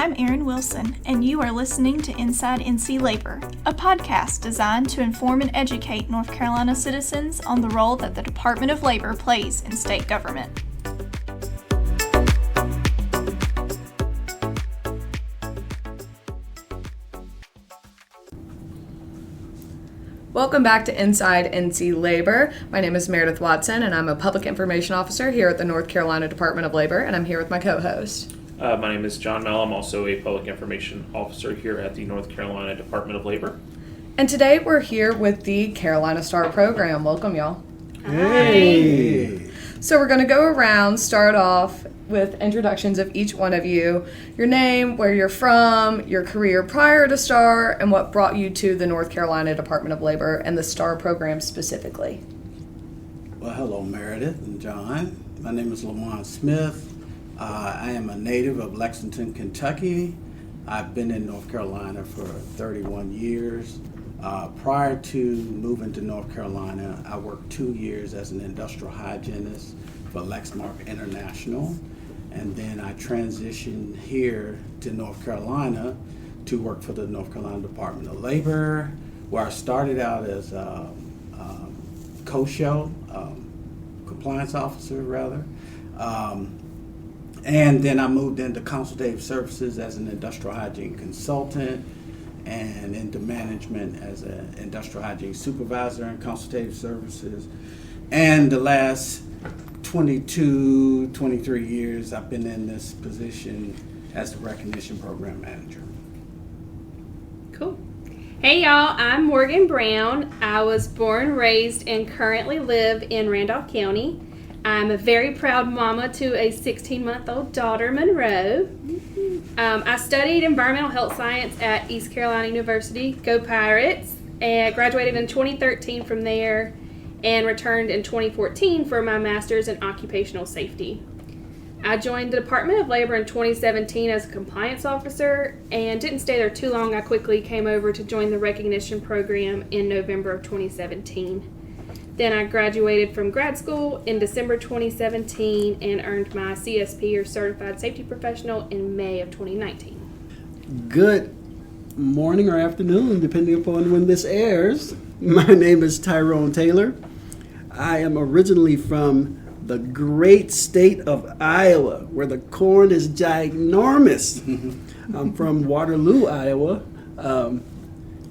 I'm Erin Wilson, and you are listening to Inside NC Labor, a podcast designed to inform and educate North Carolina citizens on the role that the Department of Labor plays in state government. Welcome back to Inside NC Labor. My name is Meredith Watson, and I'm a Public Information Officer here at the North Carolina Department of Labor, and I'm here with my co-host. My name is John Mell. I'm also a Public Information Officer here at the North Carolina Department of Labor. And today we're here with the Carolina Star Program. Welcome, y'all. Hey! So we're going to go around, start off with introductions of each one of you, your name, where you're from, your career prior to STAR, and what brought you to the North Carolina Department of Labor and the STAR program specifically. Well, hello, Meredith and John. My name is LaMont Smith. I am a native of Lexington, Kentucky. I've been in North Carolina for 31 years. Prior to moving to North Carolina, I worked 2 years as an industrial hygienist for Lexmark International. And then I transitioned here to North Carolina to work for the North Carolina Department of Labor, where I started out as a COSHO, compliance officer rather. And then I moved into consultative services as an industrial hygiene consultant and into management as an industrial hygiene supervisor in consultative services. And the last 22, 23 years I've been in this position as the recognition program manager. Cool. Hey y'all, I'm Morgan Brown. I was born, raised, and currently live in Randolph County. I'm a very proud mama to a 16-month-old daughter, Monroe. I studied environmental health science at East Carolina University, go Pirates, and graduated in 2013 from there and returned in 2014 for my master's in occupational safety. I joined the Department of Labor in 2017 as a compliance officer and didn't stay there too long. I quickly came over to join the recognition program in November of 2017. Then I graduated from grad school in December 2017 and earned my CSP or Certified Safety Professional in May of 2019. Good morning or afternoon, depending upon when this airs. My name is Tyrone Taylor. I am originally from the great state of Iowa, where the corn is ginormous. I'm from Waterloo, Iowa.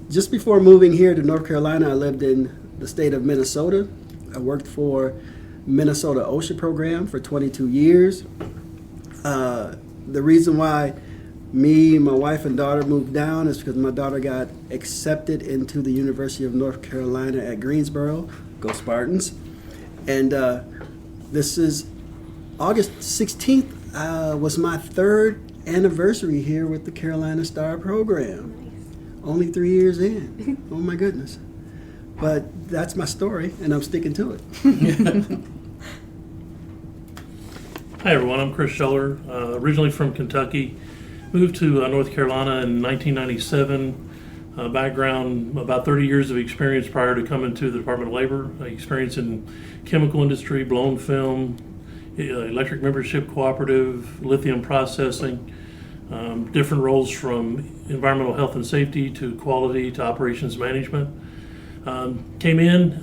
Just before moving here to North Carolina, I lived in the state of Minnesota. I worked for Minnesota OSHA program for 22 years. The reason why me, my wife, and daughter moved down is because my daughter got accepted into the University of North Carolina at Greensboro. Go Spartans. And this is August 16th was my third anniversary here with the Carolina Star program. Nice. Only 3 years in. Oh my goodness. But that's my story, and I'm sticking to it. Hi, everyone. I'm Chris Sholar, originally from Kentucky. Moved to North Carolina in 1997. Background, about 30 years of experience prior to coming to the Department of Labor. Experience in chemical industry, blown film, electric membership cooperative, lithium processing. Different roles from environmental health and safety to quality to operations management. Came in,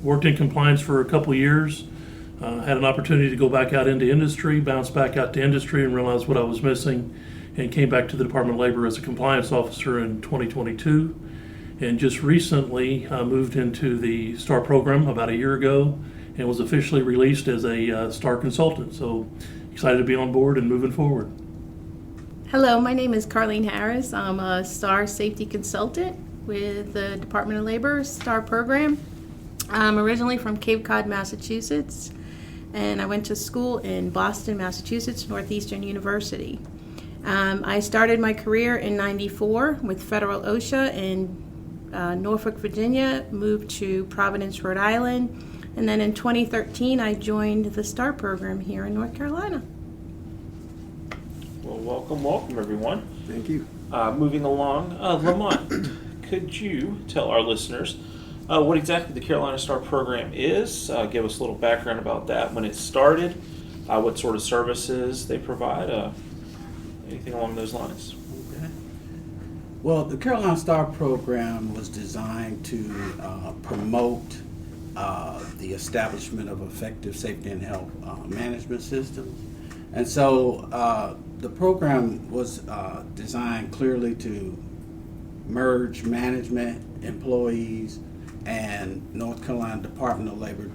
worked in compliance for a couple of years, had an opportunity to go back out into industry, bounce back out to industry and realized what I was missing, and came back to the Department of Labor as a compliance officer in 2022. And just recently moved into the STAR program about a year ago and was officially released as a STAR consultant. So excited to be on board and moving forward. Hello, my name is Carlene Harris. I'm a STAR safety consultant with the Department of Labor STAR program. I'm originally from Cape Cod, Massachusetts, and I went to school in Boston, Massachusetts, Northeastern University. I started my career in '94 with Federal OSHA in Norfolk, Virginia, moved to Providence, Rhode Island, and then in 2013 I joined the STAR program here in North Carolina. Well, welcome everyone. Thank you. Moving along, Lamont, could you tell our listeners what exactly the Carolina Star program is? Give us a little background about that, when it started, what sort of services they provide, anything along those lines? Okay. Well, the Carolina Star program was designed to promote the establishment of effective safety and health management systems. And so the program was designed clearly to merge management, employees, and North Carolina Department of Labor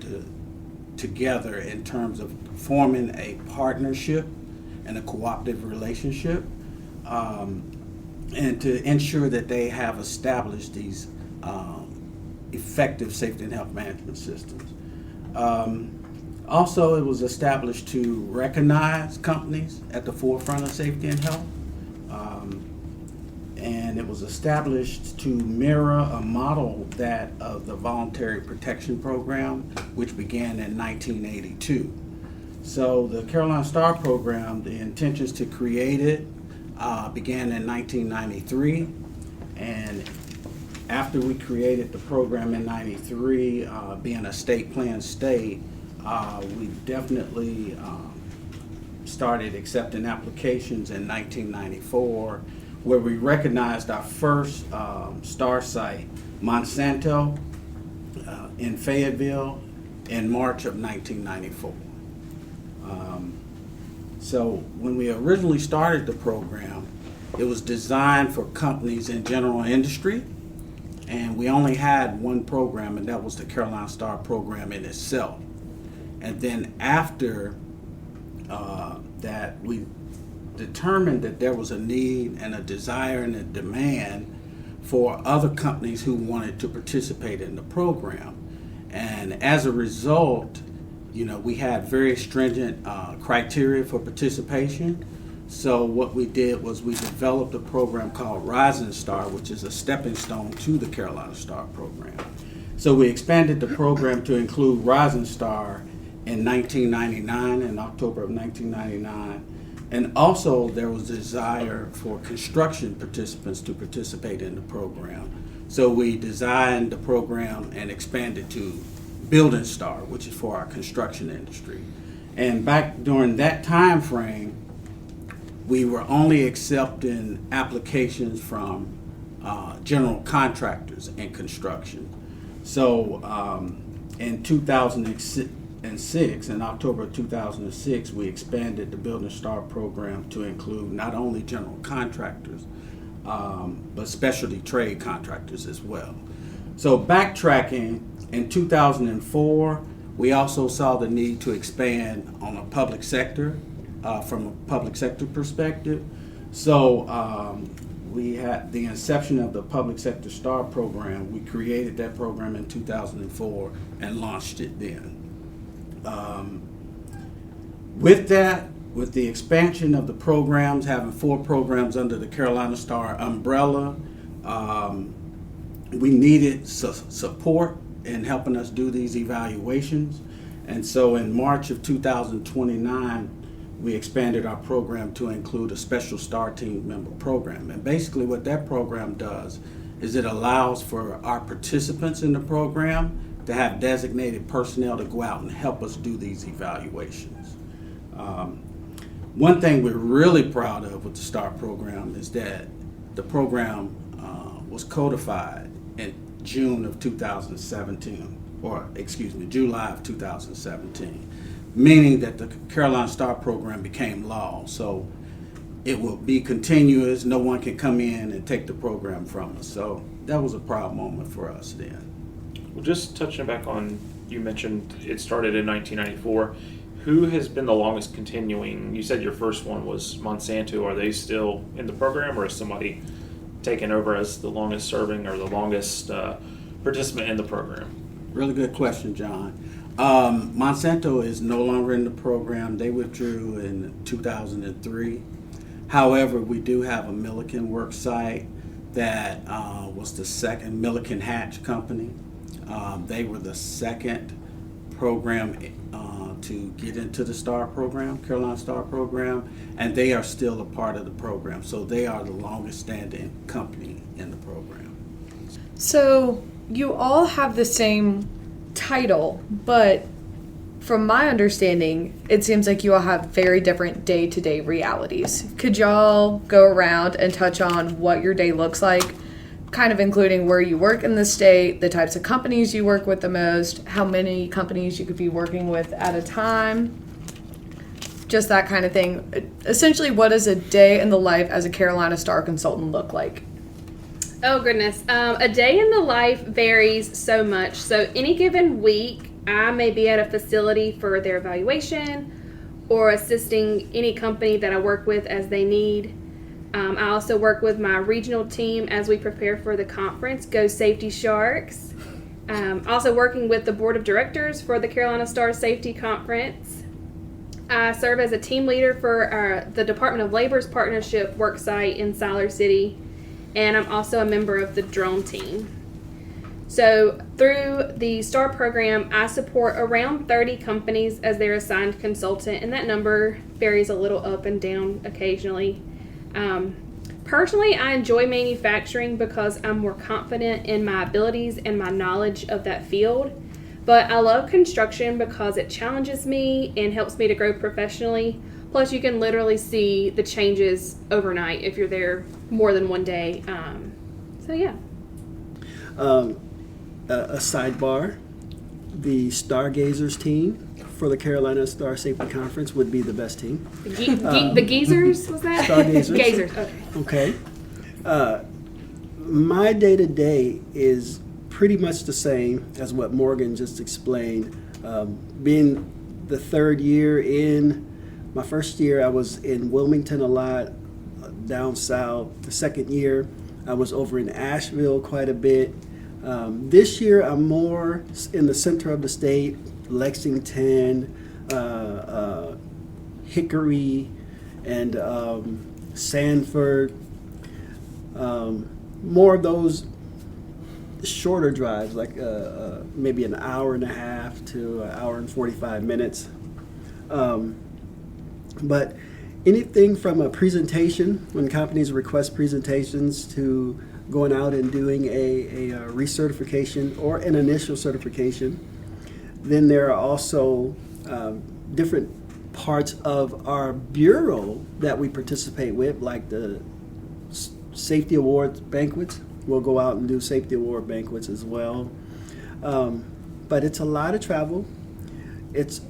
together in terms of forming a partnership and a cooperative relationship, and to ensure that they have established these effective safety and health management systems. Also, it was established to recognize companies at the forefront of safety and health. And it was established to mirror a model that of the Voluntary Protection Program, which began in 1982. So the Carolina Star program, the intentions to create it began in 1993. And after we created the program in 93, being a state plan state, we definitely started accepting applications in 1994, where we recognized our first STAR site, Monsanto, in Fayetteville, in March of 1994. So when we originally started the program, it was designed for companies in general industry, and we only had one program, and that was the Carolina Star program in itself. And then after that, we determined that there was a need and a desire and a demand for other companies who wanted to participate in the program. And as a result, we had very stringent criteria for participation. So what we did was we developed a program called Rising Star, which is a stepping stone to the Carolina Star program. So we expanded the program to include Rising Star in 1999, in October of 1999. And also there was a desire for construction participants to participate in the program. So we designed the program and expanded to Building Star, which is for our construction industry. And back during that time frame, we were only accepting applications from general contractors in construction. So in 2006, in October of 2006, we expanded the Building Star program to include not only general contractors, but specialty trade contractors as well. So backtracking, in 2004, we also saw the need to expand on a public sector, from a public sector perspective. So we had the inception of the Public Sector STAR program. We created that program in 2004 and launched it then. With that, with the expansion of the programs, having 4 programs under the Carolina Star umbrella, we needed support in helping us do these evaluations. And so in March of 2029, we expanded our program to include a special STAR team member program. And basically what that program does is it allows for our participants in the program to have designated personnel to go out and help us do these evaluations. One thing we're really proud of with the STAR program is that the program was codified in June of 2017, or excuse me, July of 2017, meaning that the Carolina Star program became law. So it will be continuous. No one can come in and take the program from us. So that was a proud moment for us then. Well, just touching back on, you mentioned it started in 1994. Who has been the longest continuing? You said your first one was Monsanto. Are they still in the program, or is somebody taken over as the longest serving or the longest participant in the program? Really good question, John. Monsanto is no longer in the program. They withdrew in 2003. However, we do have a Milliken work site that was the second, Milliken Hatch Company. They were the second program to get into the STAR program, Carolina STAR program, and they are still a part of the program. So they are the longest standing company in the program. So you all have the same title, but from my understanding, it seems like you all have very different day-to-day realities. Could y'all go around and touch on what your day looks like, kind of including where you work in the state, the types of companies you work with the most, how many companies you could be working with at a time, just that kind of thing. Essentially, what does a day in the life as a Carolina Star consultant look like? Oh, goodness. A day in the life varies so much. So any given week, I may be at a facility for their evaluation or assisting any company that I work with as they need. I also work with my regional team as we prepare for the conference, Go Safety Sharks. Also working with the board of directors for the Carolina Star Safety Conference. I serve as a team leader for the Department of Labor's partnership worksite in Siler City, and I'm also a member of the drone team. So through the STAR program, I support around 30 companies as their assigned consultant, and that number varies a little up and down occasionally. Personally, I enjoy manufacturing because I'm more confident in my abilities and my knowledge of that field. But I love construction because it challenges me and helps me to grow professionally. Plus, you can literally see the changes overnight if you're there more than one day. So, yeah. A sidebar, the Stargazers team for the Carolina Star Safety Conference would be the best team. The Geezers, was that? Stargazers. Gazers, okay. My day-to-day is pretty much the same as what Morgan just explained. Being the third year in, my first year I was in Wilmington a lot, down south. The second year I was over in Asheville quite a bit. This year I'm more in the center of the state, Lexington, Hickory, and Sanford. More of those shorter drives, like maybe an hour and a half to an hour and 45 minutes. But anything from a presentation, when companies request presentations, to going out and doing a recertification or an initial certification. Then there are also different parts of our bureau that we participate with, like the safety awards banquets. We'll go out and do safety award banquets as well. But it's a lot of travel. It's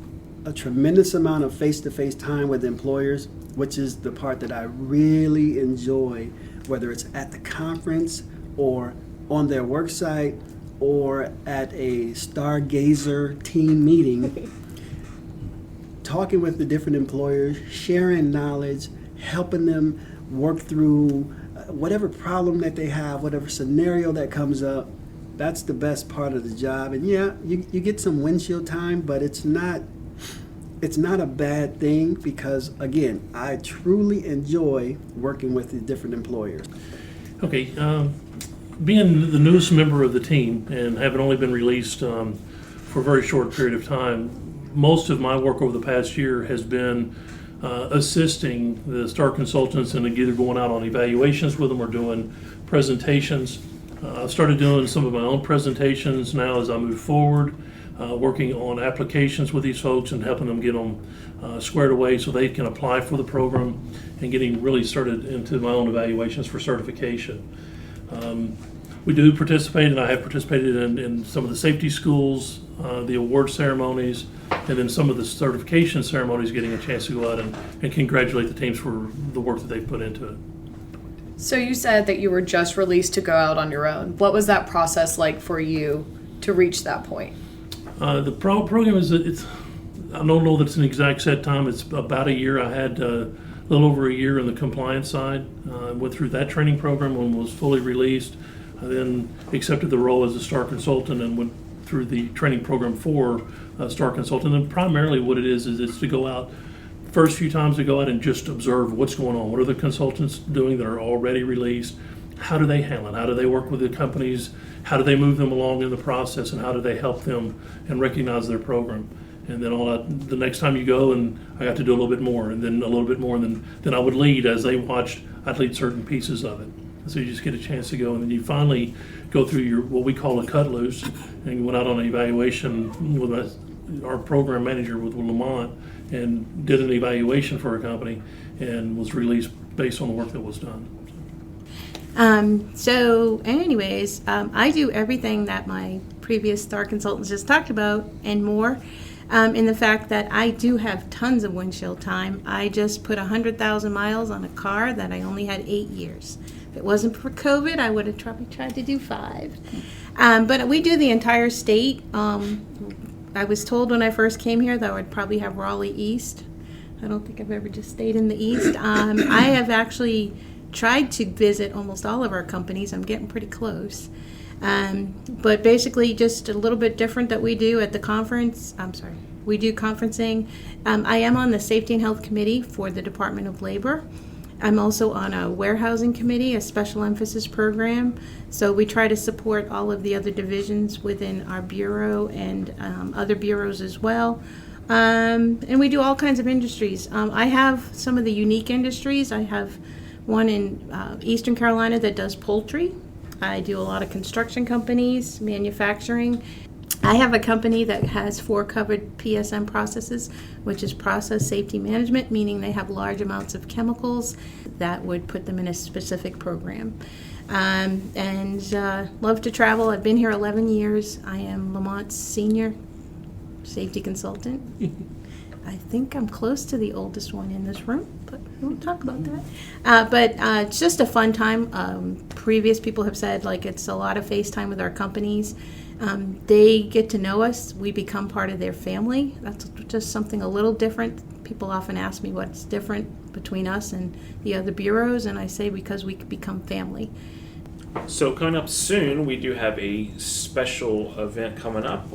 a tremendous amount of face-to-face time with employers, which is the part that I really enjoy, whether it's at the conference or on their work site or at a Stargazer team meeting. Talking with the different employers, sharing knowledge, helping them work through whatever problem that they have, whatever scenario that comes up. That's the best part of the job. And yeah, you get some windshield time, but it's not a bad thing because, again, I truly enjoy working with the different employers. Okay, being the newest member of the team and having only been released for a very short period of time, most of my work over the past year has been assisting the STAR consultants in either going out on evaluations with them or doing presentations. I've started doing some of my own presentations now as I move forward, working on applications with these folks and helping them get them squared away so they can apply for the program and getting really started into my own evaluations for certification. We do participate, and I have participated in some of the safety schools, the award ceremonies, and then some of the certification ceremonies, getting a chance to go out and congratulate the teams for the work that they've put into it. So you said that you were just released to go out on your own. What was that process like for you to reach that point? The program is, I don't know that it's an exact set time. It's about a year. I had a little over a year in the compliance side. I went through that training program and was fully released. I then accepted the role as a STAR consultant and went through the training program for a STAR consultant. And primarily what it is it's to go out, first few times to go out and just observe what's going on. What are the consultants doing that are already released? How do they handle it? How do they work with the companies? How do they move them along in the process? And how do they help them and recognize their program? And then the next time you go, and I got to do a little bit more, and then a little bit more, and then I would lead as they watched. I'd lead certain pieces of it. So you just get a chance to go, and then you finally go through your what we call a cut loose, and you went out on an evaluation with our program manager with LaMont and did an evaluation for a company and was released based on the work that was done. I do everything that my previous STAR consultants just talked about and more. In the fact that I do have tons of windshield time. I just put 100,000 miles on a car that I only had 8 years. If it wasn't for COVID, I would have probably tried to do 5. But we do the entire state. I was told when I first came here that I would probably have Raleigh East. I don't think I've ever just stayed in the East. I have actually tried to visit almost all of our companies. I'm getting pretty close. But basically just a little bit different that we do at the conference. We do conferencing. I am on the Safety and Health Committee for the Department of Labor. I'm also on a warehousing committee, a special emphasis program. So we try to support all of the other divisions within our bureau and other bureaus as well. And we do all kinds of industries. I have some of the unique industries. I have one in Eastern Carolina that does poultry. I do a lot of construction companies, manufacturing. I have a company that has 4 covered PSM processes, which is process safety management, meaning they have large amounts of chemicals that would put them in a specific program. Love to travel. I've been here 11 years. I am Lamont's senior safety consultant. I think I'm close to the oldest one in this room, but we won't talk about that. But it's just a fun time. Previous people have said, it's a lot of FaceTime with our companies. They get to know us. We become part of their family. That's just something a little different. People often ask me what's different between us and the other bureaus, and I say because we become family. So coming up soon, we do have a special event coming up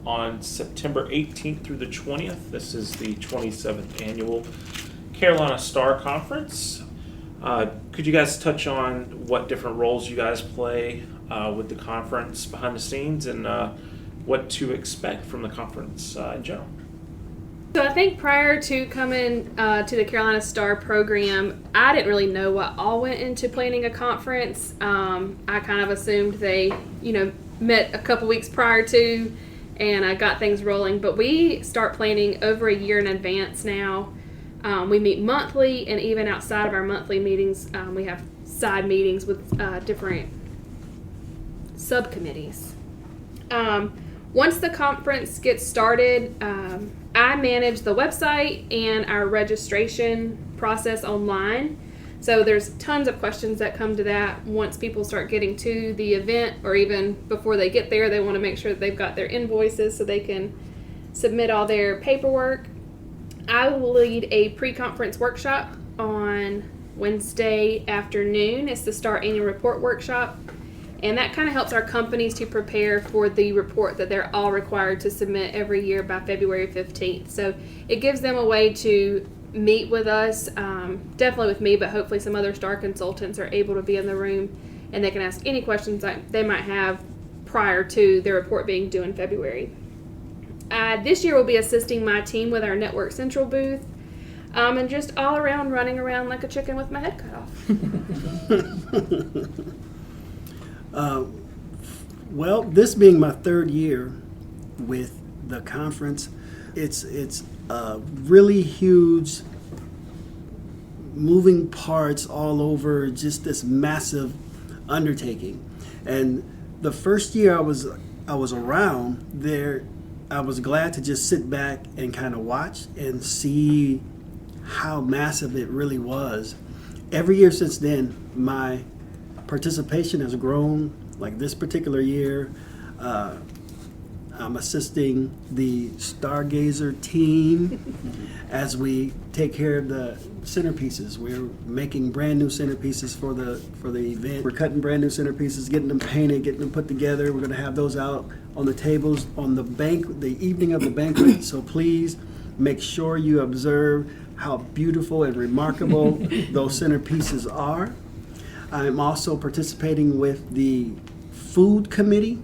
on September 18th through the 20th. This is the 27th annual Carolina STAR Conference. Could you guys touch on what different roles you guys play with the conference behind the scenes and what to expect from the conference in general? So I think prior to coming to the Carolina STAR program, I didn't really know what all went into planning a conference. I kind of assumed they, met a couple weeks prior to, and I got things rolling. But we start planning over a year in advance now. We meet monthly, and even outside of our monthly meetings, we have side meetings with different subcommittees. Once the conference gets started, I manage the website and our registration process online. So there's tons of questions that come to that. Once people start getting to the event, or even before they get there, they want to make sure that they've got their invoices so they can submit all their paperwork. I will lead a pre-conference workshop on Wednesday afternoon. It's the STAR Annual Report Workshop. And that kind of helps our companies to prepare for the report that they're all required to submit every year by February 15th. So it gives them a way to meet with us, definitely with me, but hopefully some other STAR consultants are able to be in the room and they can ask any questions that they might have prior to their report being due in February. This year we'll be assisting my team with our Network Central booth, and just all around running around like a chicken with my head cut off. Well, this being my 3rd year with the conference, it's really huge moving parts all over, just this massive undertaking. And the first year I was around there, I was glad to just sit back and kind of watch and see how massive it really was. Every year since then, my participation has grown. Like this particular year, I'm assisting the Stargazer team as we take care of the centerpieces. We're making brand new centerpieces for the event. We're cutting brand new centerpieces, getting them painted, getting them put together. We're going to have those out on the tables on the evening of the banquet. So please make sure you observe how beautiful and remarkable those centerpieces are. I'm also participating with the food committee.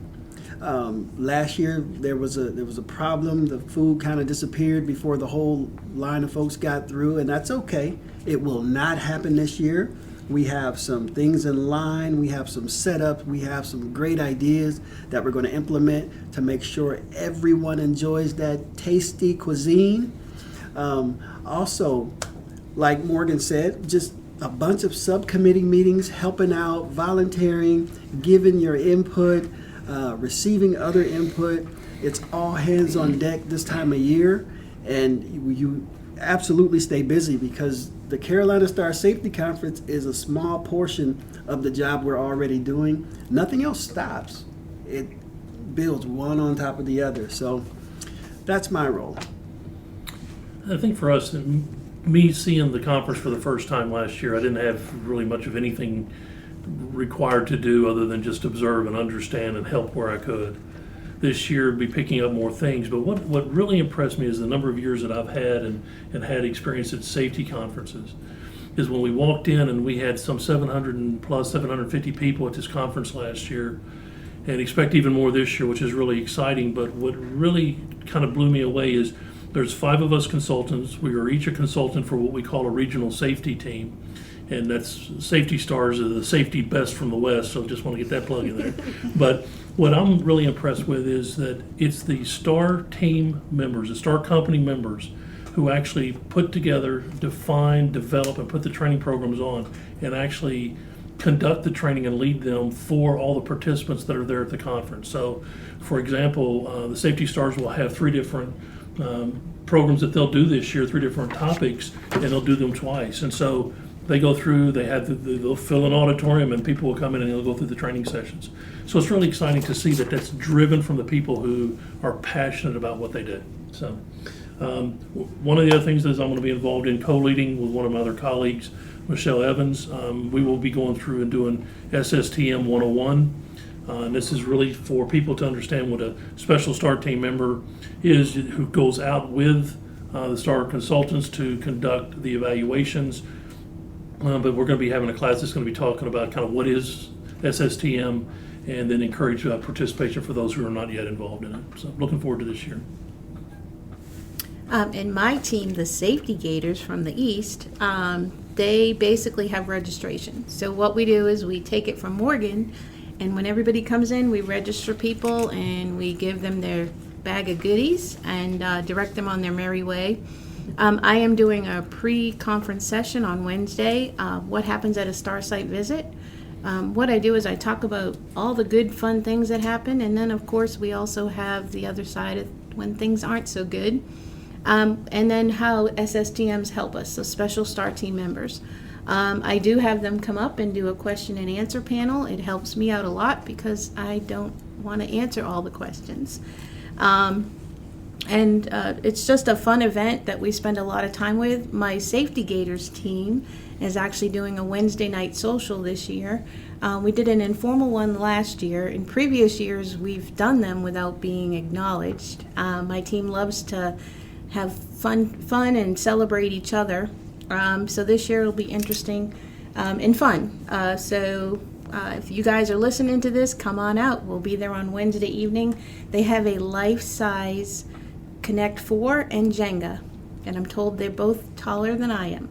Last year there was a problem. The food kind of disappeared before the whole line of folks got through, and that's okay. It will not happen this year. We have some things in line. We have some setups. We have some great ideas that we're going to implement to make sure everyone enjoys that tasty cuisine. Also, like Morgan said, just a bunch of subcommittee meetings, helping out, volunteering, giving your input, receiving other input. It's all hands on deck this time of year, and you absolutely stay busy because the Carolina Star Safety Conference is a small portion of the job we're already doing. Nothing else stops. It builds one on top of the other. So that's my role. I think for us, me seeing the conference for the first time last year, I didn't have really much of anything required to do other than just observe and understand and help where I could. This year, be picking up more things. But what really impressed me is the number of years that I've had and had experience at safety conferences. Is when we walked in and we had some 700 and plus 750 people at this conference last year, and expect even more this year, which is really exciting. But what really kind of blew me away is there's 5 of us consultants. We are each a consultant for what we call a regional safety team. And that's Safety Stars are the safety best from the West, so just want to get that plug in there. But what I'm really impressed with is that it's the STAR team members, the STAR company members, who actually put together, define, develop, and put the training programs on, and actually conduct the training and lead them for all the participants that are there at the conference. So, for example, the Safety Stars will have 3 different programs that they'll do this year, 3 different topics, and they'll do them twice. And so they go through, they'll fill an auditorium and people will come in and they'll go through the training sessions. So it's really exciting to see that that's driven from the people who are passionate about what they do. So one of the other things is I'm going to be involved in co-leading with one of my other colleagues, Michelle Evans. We will be going through and doing SSTM 101. And this is really for people to understand what a special STAR team member is, who goes out with the STAR consultants to conduct the evaluations. But we're going to be having a class that's going to be talking about kind of what is SSTM, and then encourage participation for those who are not yet involved in it. So looking forward to this year. In my team, the Safety Gators from the East, they basically have registration. So what we do is we take it from Morgan, and when everybody comes in, we register people and we give them their bag of goodies and direct them on their merry way. I am doing a pre-conference session on Wednesday, what happens at a STAR site visit. What I do is I talk about all the good, fun things that happen, and then, of course, we also have the other side of when things aren't so good, and then how SSTMs help us, so special STAR team members. I do have them come up and do a question and answer panel. It helps me out a lot because I don't want to answer all the questions. And it's just a fun event that we spend a lot of time with. My Safety Gators team is actually doing a Wednesday night social this year. We did an informal one last year. In previous years, we've done them without being acknowledged. My team loves to have fun and celebrate each other. So this year it'll be interesting and fun. So if you guys are listening to this, come on out. We'll be there on Wednesday evening. They have a life-size Connect 4 and Jenga, and I'm told they're both taller than I am.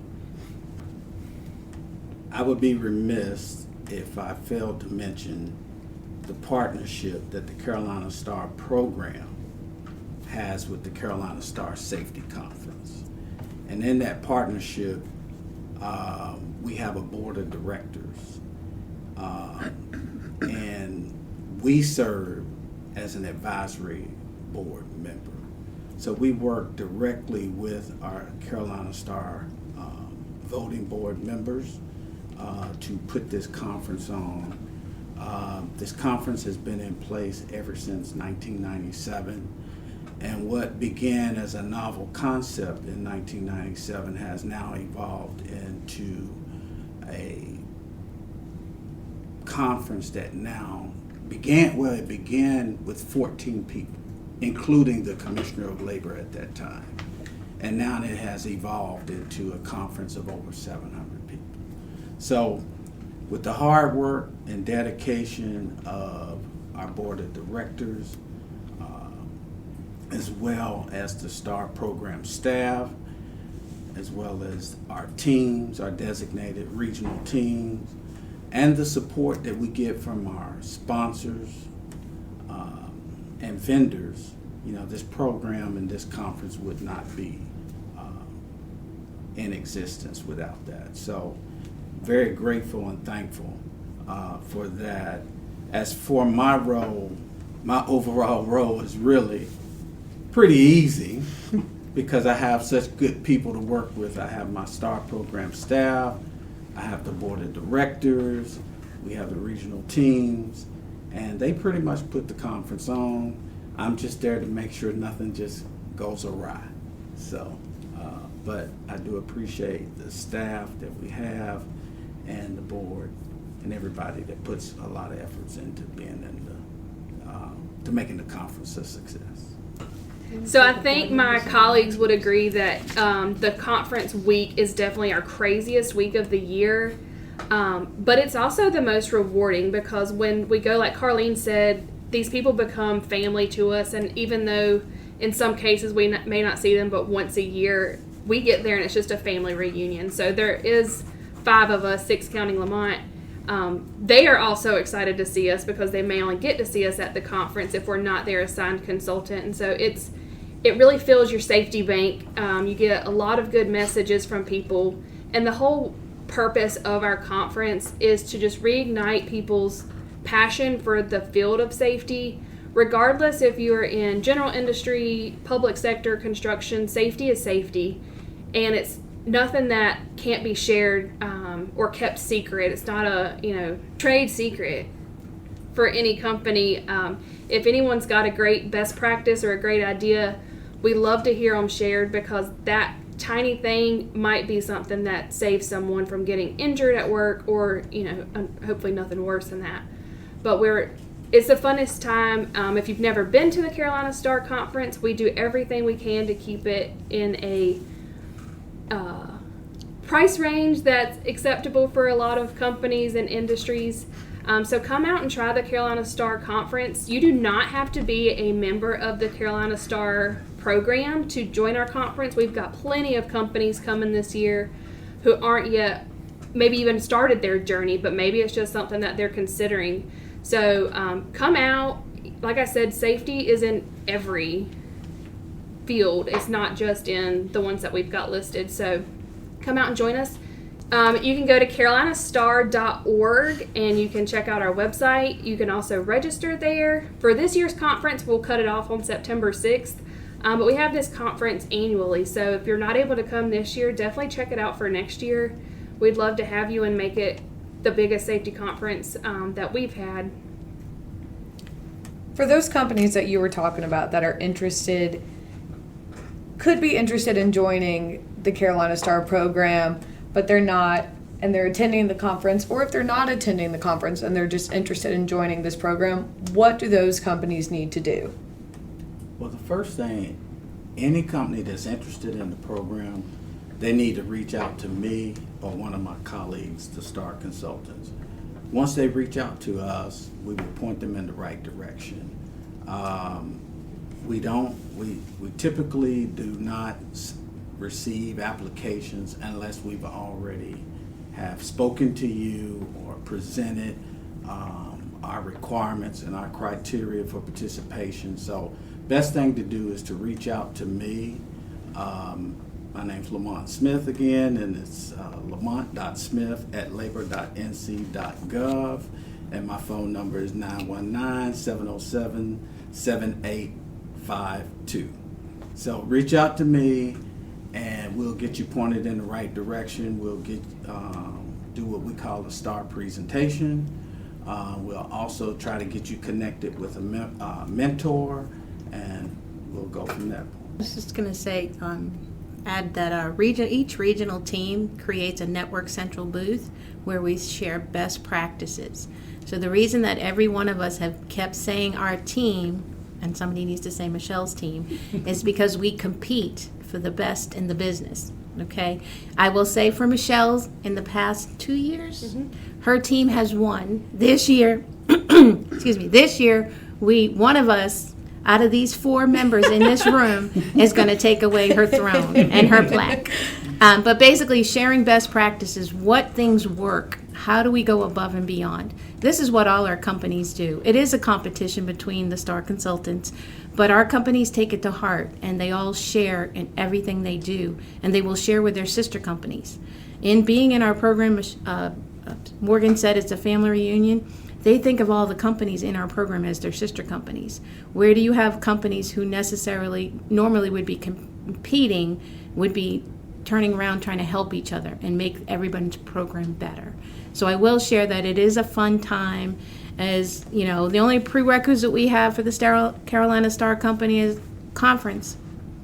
I would be remiss if I failed to mention the partnership that the Carolina Star program has with the Carolina Star Safety Conference. And in that partnership, we have a board of directors, and we serve as an advisory board member. So we work directly with our Carolina Star voting board members to put this conference on. This conference has been in place ever since 1997, and what began as a novel concept in 1997 has now evolved into a conference that now began with 14 people, including the Commissioner of Labor at that time. And now it has evolved into a conference of over 700 people. So with the hard work and dedication of our board of directors, as well as the STAR program staff, as well as our teams, our designated regional teams, and the support that we get from our sponsors and vendors. This program and this conference would not be in existence without that. So very grateful and thankful for that. As for my role, my overall role is really pretty easy because I have such good people to work with. I have my STAR program staff, I have the board of directors, we have the regional teams, and they pretty much put the conference on. I'm just there to make sure nothing just goes awry. So, but I do appreciate the staff that we have and the board and everybody that puts a lot of efforts into being in to making the conference a success. So I think my colleagues would agree that the conference week is definitely our craziest week of the year, but it's also the most rewarding because when we go, like Carlene said, these people become family to us, and even though in some cases we may not see them but once a year, we get there and it's just a family reunion. So there is 5 of us, 6 counting LaMont. They are also excited to see us because they may only get to see us at the conference if we're not their assigned consultant. And so it really fills your safety bank. You get a lot of good messages from people. And the whole purpose of our conference is to just reignite people's passion for the field of safety. Regardless if you're in general industry, public sector, construction, safety is safety. And it's nothing that can't be shared or kept secret. It's not a trade secret for any company. If anyone's got a great best practice or a great idea, we love to hear them shared because that tiny thing might be something that saves someone from getting injured at work or hopefully nothing worse than that. But it's the funnest time. If you've never been to the Carolina STAR Conference, we do everything we can to keep it in a price range that's acceptable for a lot of companies and industries. So come out and try the Carolina STAR Conference. You do not have to be a member of the Carolina STAR program to join our conference. We've got plenty of companies coming this year who aren't yet, maybe even started their journey, but maybe it's just something that they're considering. So come out. Like I said, safety is in every field. It's not just in the ones that we've got listed. So come out and join us. You can go to carolinastar.org and you can check out our website. You can also register there. For this year's conference, we'll cut it off on September 6th. But we have this conference annually. So if you're not able to come this year, definitely check it out for next year. We'd love to have you and make it the biggest safety conference that we've had. For those companies that you were talking about that are could be interested in joining the Carolina STAR program, but they're not, and they're attending the conference, or if they're not attending the conference and they're just interested in joining this program, what do those companies need to do? Well, the first thing, any company that's interested in the program, they need to reach out to me or one of my colleagues, the STAR consultants. Once they reach out to us, we will point them in the right direction. We typically do not receive applications unless we've already have spoken to you or presented our requirements and our criteria for participation. So best thing to do is to reach out to me. My name's LaMont Smith again, and it's lamont.smith@labor.nc.gov, and my phone number is 919-707-7852. So reach out to me, and we'll get you pointed in the right direction. We'll get do what we call a STAR presentation. We'll also try to get you connected with a mentor, and we'll go from there. I was just going to say, add that each regional team creates a Network Central booth where we share best practices. So the reason that every one of us have kept saying our team, and somebody needs to say Michelle's team, is because we compete for the best in the business. Okay, I will say for Michelle's, in the past 2 years, her team has won. This year, this year, one of us out of these 4 members in this room is going to take away her throne and her plaque. But basically, sharing best practices, what things work, how do we go above and beyond? This is what all our companies do. It is a competition between the STAR consultants, but our companies take it to heart, and they all share in everything they do, and they will share with their sister companies. In being in our program, Morgan said it's a family reunion. They think of all the companies in our program as their sister companies. Where do you have companies who normally would be competing, would be turning around trying to help each other and make everyone's program better? So I will share that it is a fun time. As you know, the only prerequisite we have for the Carolina Star Company is conference.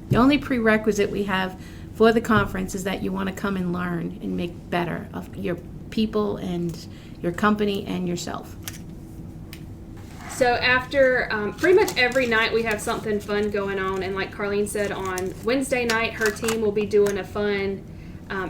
The only prerequisite we have for the conference is that you want to come and learn and make better of your people and your company and yourself. So after pretty much every night we have something fun going on, and like Carlene said, on Wednesday night her team will be doing a fun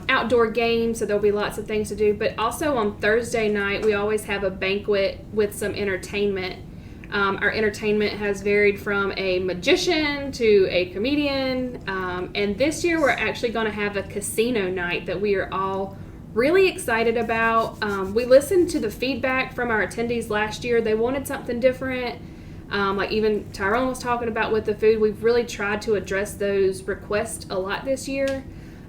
outdoor game, so there'll be lots of things to do. But also on Thursday night we always have a banquet with some entertainment. Our entertainment has varied from a magician to a comedian, and this year we're actually going to have a casino night that we are all really excited about. We listened to the feedback from our attendees last year. They wanted something different. Like even Tyrone was talking about with the food. We've really tried to address those requests a lot this year.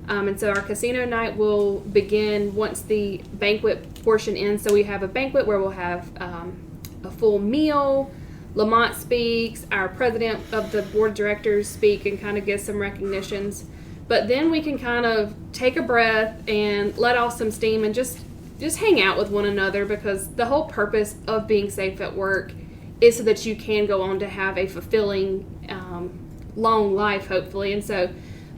And so our casino night will begin once the banquet portion ends. So we have a banquet where we'll have a full meal. LaMont speaks. Our president of the board of directors speak and kind of give some recognitions. But then we can kind of take a breath and let off some steam and just hang out with one another, because the whole purpose of being safe at work is so that you can go on to have a fulfilling, long life, hopefully. And so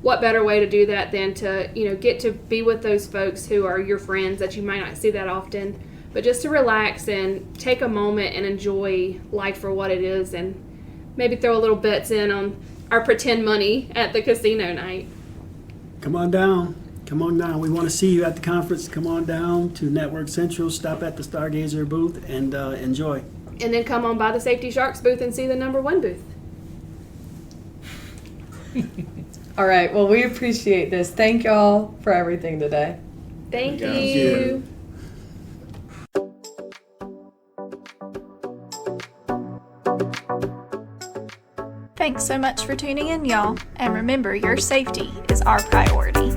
what better way to do that than to, get to be with those folks who are your friends that you might not see that often, but just to relax and take a moment and enjoy life for what it is, and maybe throw a little bets in on our pretend money at the casino night. Come on down. Come on down. We want to see you at the conference. Come on down to Network Central. Stop at the Stargazer booth and enjoy. And then come on by the Safety Sharks booth and see the number 1 booth. All right. Well, we appreciate this. Thank y'all for everything today. Thank you. Thank you. Thanks so much for tuning in, y'all. And remember, your safety is our priority.